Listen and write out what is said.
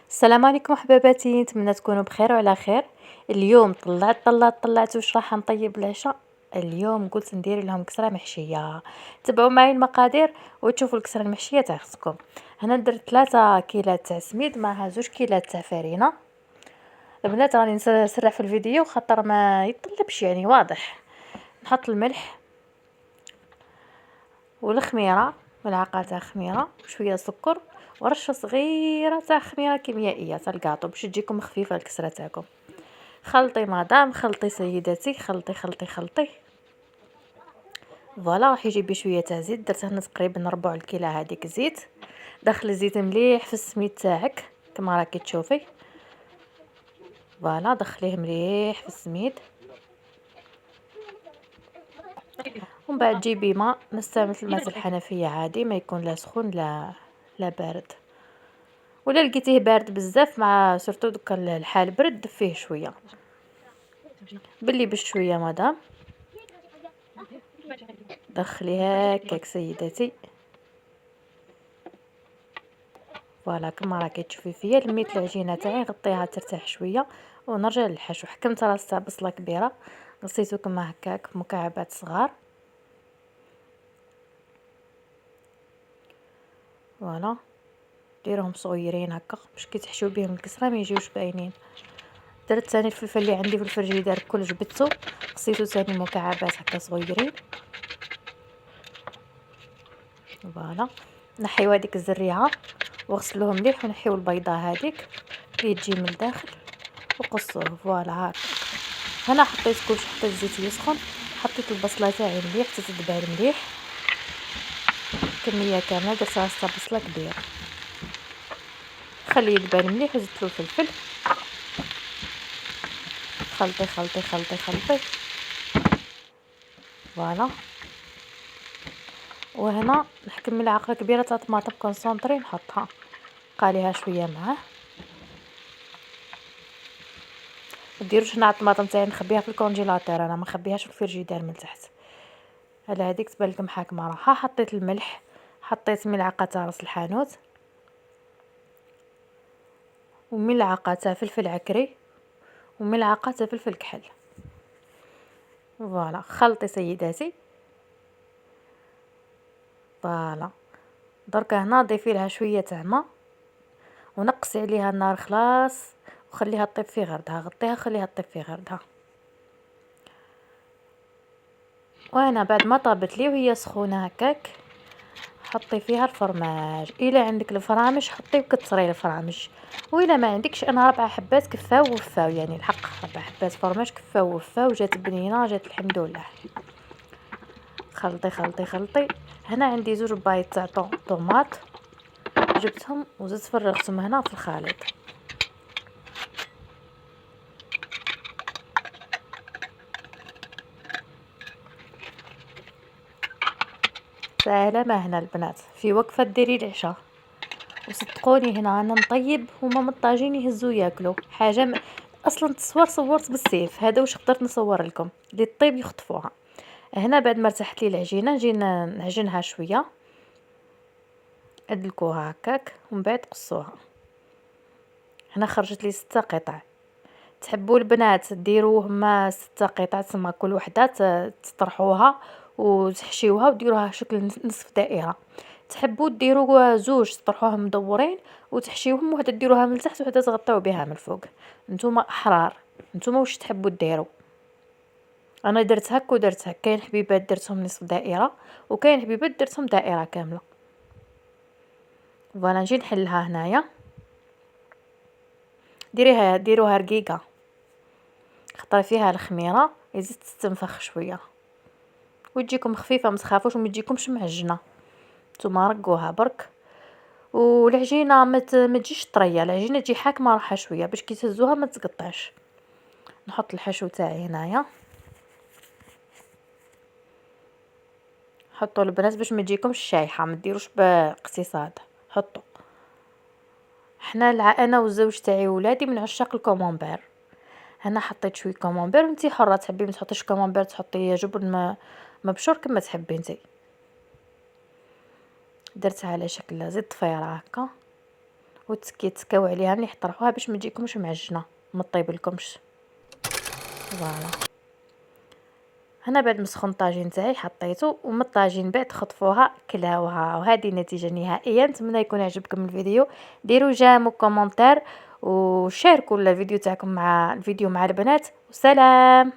السلام عليكم حباباتي، نتمنى تكونوا بخير وعلى خير. اليوم طلعت واش راح نطيب العشاء. اليوم قلت ندير لهم كسره محشيه. تبعوا معي المقادير وتشوفوا الكسره المحشيه تاع خصكم. هنا درت 3 كيلات تاع سميد معها 2 كيلات تاع فرينه. البنات راني نسرع في الفيديو خاطر ما يطلبش يعني واضح. نحط الملح والخميره، ملعقه تاع خميره وشويه سكر ورشه صغيره تاع خميره كيميائيه تاع الكاطو باش تجيكم خفيفه الكسره تاعكم. خلطي مدام، خلطي سيداتي، خلطي خلطي خلطي. فوالا راح يجيب شويه تاع زيت، درت هنا تقريبا ربع الكيلو هذيك زيت. دخل الزيت مليح في السميد تاعك كما راكي تشوفي. فوالا دخليه مليح في السميد، ومن بعد جيبي ماء. نستعمل الماء الحنفيه عادي، ما يكون لا سخون لا بارد. ولا لقيتيه بارد بزاف مع سورتو دوك الحال برد دفيه شويه بلي بشويه مدام. دخلي هكاك سيداتي. فوالا كما راكي تشوفي فيا لميت العجينه تاعي، نغطيها ترتاح شويه ونرجع للحشو. حكمت راس تاع بصله كبيره قصيتو كما هكاك مكعبات صغار. فوالا ديرهم صغيرين هكا باش كي تحشيو بهم الكسره ما يجيوش باينين. درت ثاني الفلفل اللي عندي في الفريجيدار كل جبدته، قصيتو ثاني مكعبات هكا صغيرين. فوالا نحيو هذيك الزريعه وغسلوه مليح ونحيو البيضه هذيك اللي تجي من الداخل وقصوه. فوالا هاك هنا حطيت كلشي، حطيت الزيت يسخن، حطيت البصله تاعي مليح تتدبل مليح كميه كامله. درت راس بصله كبيره، خليه يدبل مليح وزدت له الفلفل. خلطي خلطي خلطي خلطي. فوالا وهنا نحكم ملعقه كبيره تاع طماطم كونسونطري نحطها، قاليها شويه معاه. ما ديروش هنا الطماطم تاعي نخبيها في الكونجيلاتور، انا ما نخبيهاش في الفريجيدار من تحت على هذيك تبان لكم حاكمه راحه. حطيت الملح، حطيت ملعقه تاع راس الحانوت وملعقه تاع فلفل عكري وملعقه تاع فلفل كحل. فوالا خلطي سيداتي. فوالا دركا هنا ضيفي لها شويه تاع ماء ونقصي عليها النار خلاص وخليها تطيب في غردها. غطيها خليها تطيب في غردها. وانا بعد ما طابت لي وهي سخونه هكاك حطي فيها الفرماج. الا عندك الفرامج حطي وكثري الفرامج، والا ما عندكش انا 4 حبات كفاو وفاو، يعني الحق 4 حبات فرماج كفاو وفاو جات بنينه جات الحمد لله. خلطي خلطي خلطي. هنا عندي 2 بايط تاع طوماط جبتهم وزدت فرغتهم هنا في الخليط. سلامة هنا البنات في وقفة ديري العشاء. وصدقوني هنا انا نطيب هما مطاجين يهزوا ياكلوا حاجه اصلا تصور صورت بالسيف هذا واش قدرت نصور لكم اللي الطيب يخطفوها. هنا بعد ما ارتاحت لي العجينه نجينا نعجنها شويه، ادلكوها هكاك ومن بعد قصوها. هنا خرجت لي 6 قطع. تحبوا البنات ديروه ما 6 قطع تما كل وحده تطرحوها وتحشيوها وديروها شكل نصف دائره. تحبوا ديروا 2 تطرحوهم مدورين وتحشيوهم، وحده ديروها من تحت وحده تغطيو بها من الفوق. نتوما احرار، نتوما واش تحبوا ديروا. انا درت هكا ودرت هكا، كاين حبيبات درتهم نصف دائره وكاين حبيبات درتهم دائره كامله. فوالا نجي نحلها هنايا. ديروها رقيقه خطري فيها الخميره يزيد تستنفخ شويه وتجيكم خفيفه، ما تخافوش وما تجيكمش معجنه. نتوما رقوها برك والعجينه ما تجيش طريه، العجينه تجي حاكمه راحه شويه باش كي تهزوها ما تقطعش. نحط الحشو تاعي هنايا، حطوا البنات باش ما تجيكمش شايحه، ما ديروش باقتصاد. حطوا. حنا انا والزوج تاعي وولادي من عشاق الكومونبير. هنا حطيت شويه كومونبير، انتي حره تحبي ما تحطيش كومونبير تحطي جبن مبشور كما تحبي انتي. درتها على شكل زيت طفيره هكا تسكاو عليها ملي طرحوها باش ما تجيكمش معجنه ما طيبلكمش. فوالا هنا بعد ما سخن الطاجين تاعي حطيته، ومن الطاجين بعد خطفوها كلاوها، وهذه النتيجه النهائيه. نتمنى يكون عجبكم الفيديو، ديروا جيم وكومنتير وشاركوا الفيديو تاعكم مع البنات، وسلام.